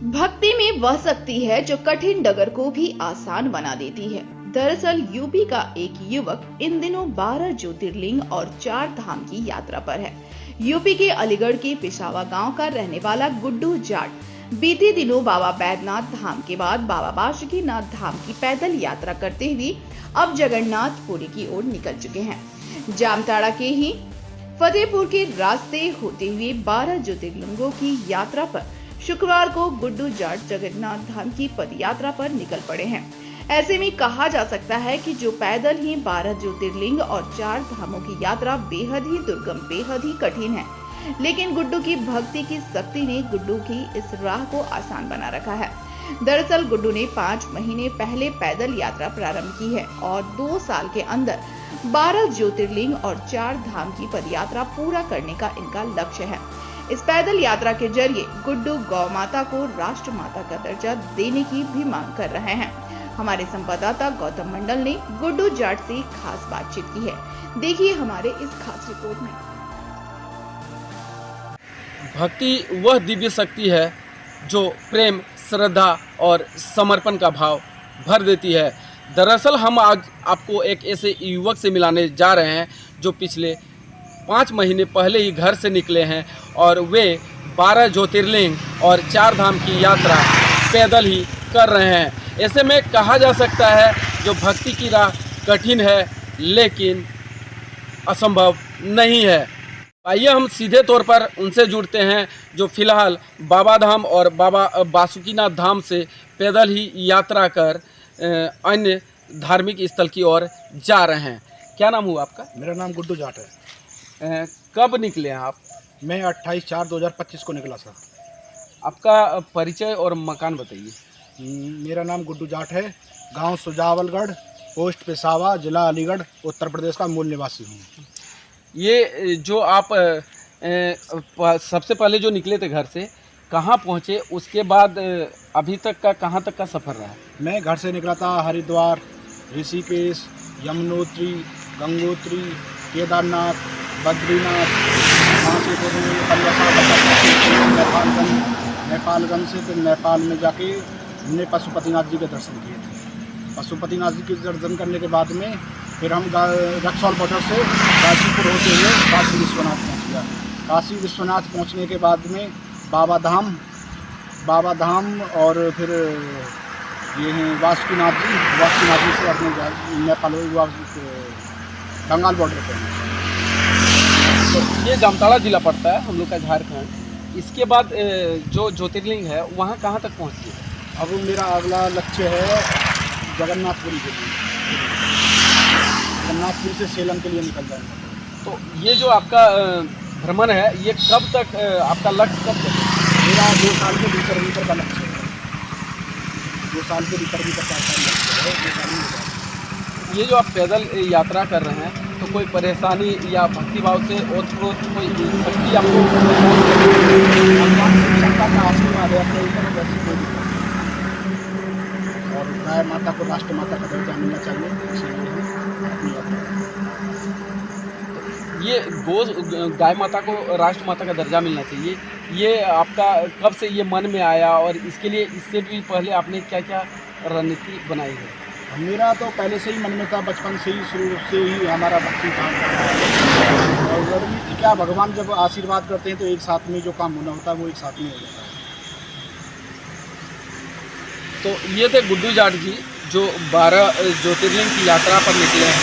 भक्ति में वह शक्ति है जो कठिन डगर को भी आसान बना देती है। दरअसल यूपी का एक युवक इन दिनों 12 ज्योतिर्लिंग और 4 धाम की यात्रा पर है। यूपी के अलीगढ़ के पिशावा गांव का रहने वाला गुड्डू जाट बीते दिनों बाबा बैद्यनाथ धाम के बाद बाबा बासुकीनाथ धाम की पैदल यात्रा करते हुए अब जगन्नाथपुरी की ओर निकल चुके हैं। जामताड़ा के ही फतेहपुर के रास्ते होते हुए 12 ज्योतिर्लिंगों की यात्रा पर शुक्रवार को गुड्डू जाट जगन्नाथ धाम की पदयात्रा पर निकल पड़े हैं। ऐसे में कहा जा सकता है कि जो पैदल ही 12 ज्योतिर्लिंग और 4 धामों की यात्रा बेहद ही दुर्गम, बेहद ही कठिन है, लेकिन गुड्डू की भक्ति की शक्ति ने गुड्डू की इस राह को आसान बना रखा है। दरअसल गुड्डू ने 5 महीने पहले पैदल यात्रा प्रारंभ की है और 2 साल के अंदर 12 ज्योतिर्लिंग और 4 धाम की पदयात्रा पूरा करने का इनका लक्ष्य है। इस पैदल यात्रा के जरिए गुड्डू गौ माता को राष्ट्र माता का दर्जा देने की भी मांग कर रहे हैं। हमारे संवाददाता गौतम मंडल ने गुड्डू जाट से खास बातचीत की है। देखिए हमारे इस खास रिपोर्ट में। भक्ति वह दिव्य शक्ति है जो प्रेम, श्रद्धा और समर्पण का भाव भर देती है। दरअसल हम आज आपको एक ऐसे युवक से मिलाने जा रहे हैं जो पिछले 5 महीने पहले ही घर से निकले हैं और वे 12 ज्योतिर्लिंग और 4 धाम की यात्रा पैदल ही कर रहे हैं। ऐसे में कहा जा सकता है जो भक्ति की राह कठिन है लेकिन असंभव नहीं है। आइए हम सीधे तौर पर उनसे जुड़ते हैं जो फिलहाल बाबा धाम और बाबा बासुकीनाथ धाम से पैदल ही यात्रा कर अन्य धार्मिक स्थल की ओर जा रहे हैं। क्या नाम हुआ आपका? मेरा नाम गुड्डू जाट है। कब निकले हैं आप? मैं 28/4/2025 को निकला था। आपका परिचय और मकान बताइए। मेरा नाम गुड्डू जाट है। गांव सुजावलगढ़, पोस्ट पेशावा, जिला अलीगढ़, उत्तर प्रदेश का मूल निवासी हूँ। ये जो आप सबसे पहले जो निकले थे घर से, कहाँ पहुँचे, उसके बाद अभी तक का कहाँ तक का सफ़र रहा? मैं घर से निकला था हरिद्वार, ऋषिकेश, यमुनोत्री, गंगोत्री, केदारनाथ, बद्रीनाथ, वहाँ से फिर नेपालगंज से फिर नेपाल में जाके हमने पशुपतिनाथ जी के दर्शन किए थे। पशुपतिनाथ जी के दर्शन करने के बाद में फिर हम रक्सौल बॉर्डर से गाजीपुर होते हुए काशी विश्वनाथ पहुँच गया। काशी विश्वनाथ पहुँचने के बाद में बाबा धाम और फिर ये हैं वासुकीनाथ जी से अपने नेपाल बंगाल बॉर्डर पर। तो ये जामताड़ा जिला पड़ता है हम लोग का, झारखंड। इसके बाद जो ज्योतिर्लिंग है वहाँ कहाँ तक पहुँची है? अब मेरा अगला लक्ष्य है जगन्नाथपुरी के लिए। जगन्नाथपुरी से सेलम के लिए निकल जाएंगे। तो ये जो आपका भ्रमण है ये कब तक आपका लक्ष्य कब तक है? मेरा 2 साल के भीतर का लक्ष्य है। 2 साल के भीतर का लक्ष्य है। ये जो आप पैदल यात्रा कर रहे हैं तो कोई परेशानी या भक्तिभाव से ओतप्रोत कोई शक्ति आपको क्षमता का आशीर्वाद है अपने ऊपर, वैसे कोई दिक्कत नहीं। और गाय माता को राष्ट्र माता का दर्जा मिलना चाहिए, इसीलिए अपनी ये गाय माता को राष्ट्र माता का दर्जा मिलना चाहिए। ये आपका कब से ये मन में आया और इसके लिए इससे भी पहले आपने क्या क्या रणनीति बनाई है? मेरा तो पहले से ही मन में था, बचपन से ही, शुरू से ही हमारा भक्ति काम और क्या भगवान जब आशीर्वाद करते हैं तो एक साथ में जो काम होना होता है वो एक साथ में हो जाता है। तो ये थे गुड्डू जाट जी जो 12 ज्योतिर्लिंग की यात्रा पर निकले हैं।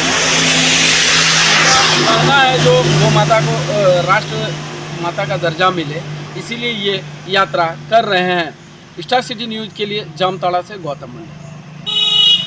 कहना है जो गौ माता को राष्ट्र माता का दर्जा मिले, इसीलिए ये यात्रा कर रहे हैं। स्टार सिटी न्यूज़ के लिए जामताड़ा से गौतम मंडल।